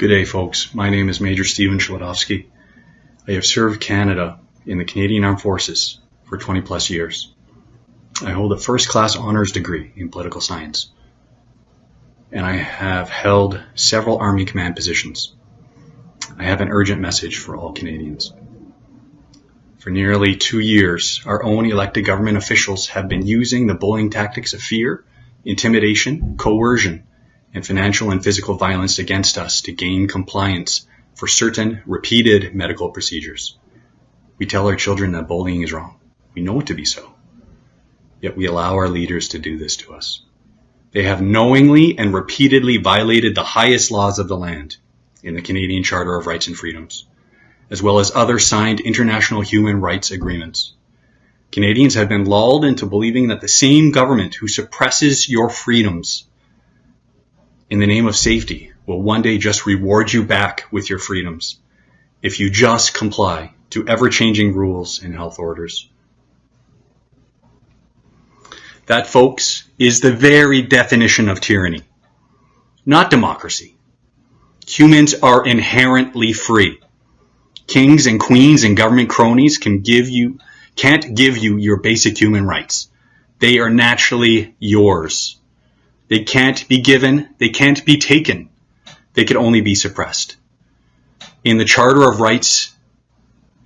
Good day, folks. My name is Major Stephen Schladowski. I have served Canada in the Canadian Armed Forces for 20 plus years. I hold a first-class honors degree in political science, and I have held several Army command positions. I have an urgent message for all Canadians. For nearly 2 years, our own elected government officials have been using the bullying tactics of fear, intimidation, coercion, and financial and physical violence against us to gain compliance for certain repeated medical procedures. We tell our children that bullying is wrong. We know it to be so. Yet we allow our leaders to do this to us. They have knowingly and repeatedly violated the highest laws of the land in the Canadian Charter of Rights and Freedoms, as well as other signed international human rights agreements. Canadians have been lulled into believing that the same government who suppresses your freedoms in the name of safety will one day just reward you back with your freedoms if you just comply to ever-changing rules and health orders. That, folks, is the very definition of tyranny, not democracy. Humans are inherently free. Kings and queens and government cronies can't give you your basic human rights. They are naturally yours. They can't be given, they can't be taken. They can only be suppressed. In the Charter of Rights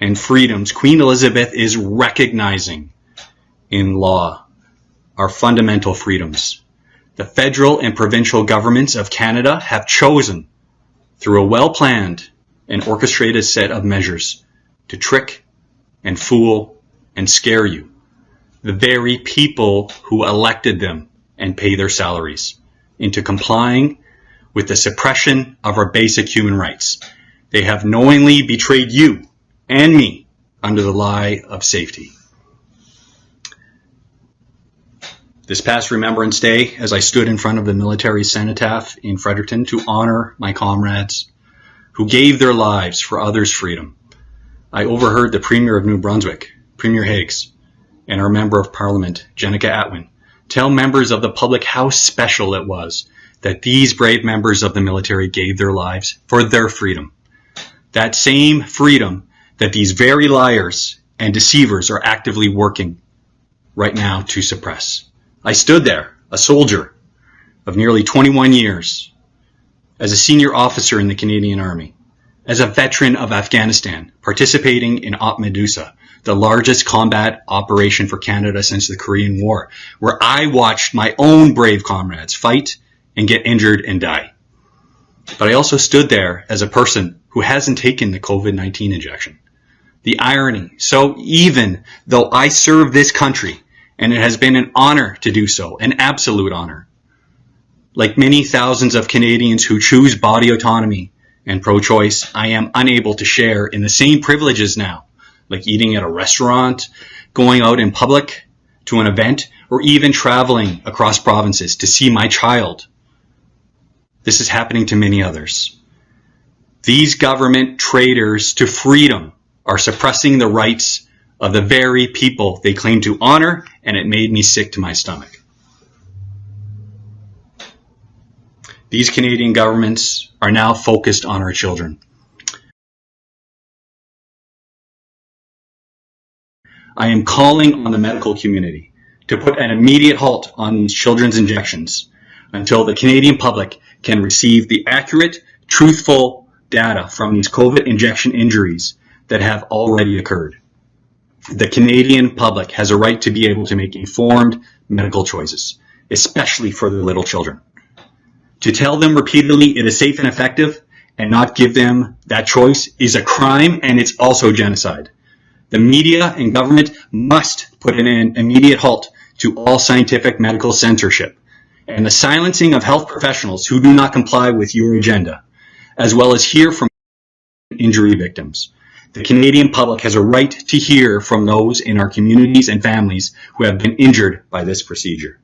and Freedoms, Queen Elizabeth is recognizing in law our fundamental freedoms. The federal and provincial governments of Canada have chosen, through a well-planned and orchestrated set of measures, to trick and fool and scare you, the very people who elected them and pay their salaries, into complying with the suppression of our basic human rights. They have knowingly betrayed you and me under the lie of safety. This past Remembrance Day, as I stood in front of the military cenotaph in Fredericton to honor my comrades who gave their lives for others' freedom, I overheard the Premier of New Brunswick, Premier Higgs, and our Member of Parliament, Jenica Atwin, tell members of the public how special it was that these brave members of the military gave their lives for their freedom. That same freedom that these very liars and deceivers are actively working right now to suppress. I stood there, a soldier of nearly 21 years, as a senior officer in the Canadian Army, as a veteran of Afghanistan, participating in Op Medusa, the largest combat operation for Canada since the Korean War, where I watched my own brave comrades fight and get injured and die. But I also stood there as a person who hasn't taken the COVID-19 injection. The irony, so even though I serve this country, and it has been an honor to do so, an absolute honor, like many thousands of Canadians who choose body autonomy and pro-choice, I am unable to share in the same privileges now, like eating at a restaurant, going out in public to an event, or even traveling across provinces to see my child. This is happening to many others. These government traitors to freedom are suppressing the rights of the very people they claim to honor, and it made me sick to my stomach. These Canadian governments are now focused on our children. I am calling on the medical community to put an immediate halt on these children's injections until the Canadian public can receive the accurate, truthful data from these COVID injection injuries that have already occurred. The Canadian public has a right to be able to make informed medical choices, especially for their little children. To tell them repeatedly it is safe and effective and not give them that choice is a crime, and it's also genocide. The media and government must put an immediate halt to all scientific medical censorship and the silencing of health professionals who do not comply with your agenda, as well as hear from injury victims. The Canadian public has a right to hear from those in our communities and families who have been injured by this procedure.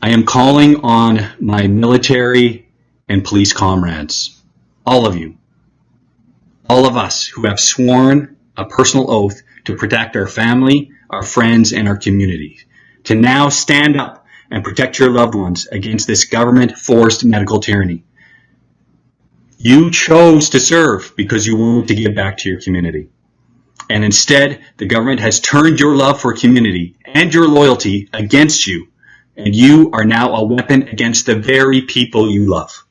I am calling on my military and police comrades, all of you, all of us who have sworn a personal oath to protect our family, our friends, and our community, to now stand up and protect your loved ones against this government-forced medical tyranny. You chose to serve because you wanted to give back to your community. And instead, the government has turned your love for community and your loyalty against you, and you are now a weapon against the very people you love.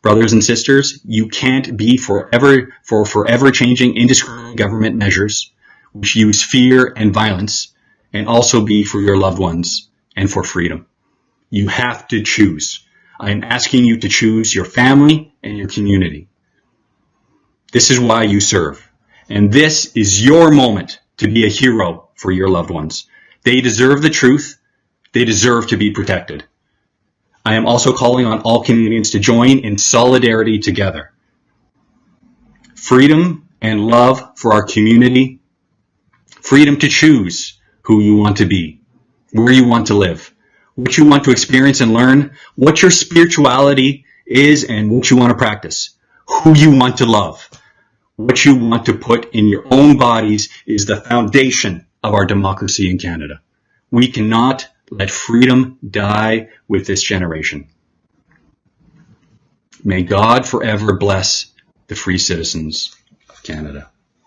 Brothers and sisters, you can't be forever changing indiscriminate government measures which use fear and violence, and also be for your loved ones and for freedom. You have to choose. I am asking you to choose your family and your community. This is why you serve. And this is your moment to be a hero for your loved ones. They deserve the truth. They deserve to be protected. I am also calling on all Canadians to join in solidarity together. Freedom and love for our community. Freedom to choose who you want to be, where you want to live, what you want to experience and learn, what your spirituality is and what you want to practice, who you want to love. What you want to put in your own bodies is the foundation of our democracy in Canada. We cannot let freedom die with this generation. May God forever bless the free citizens of Canada.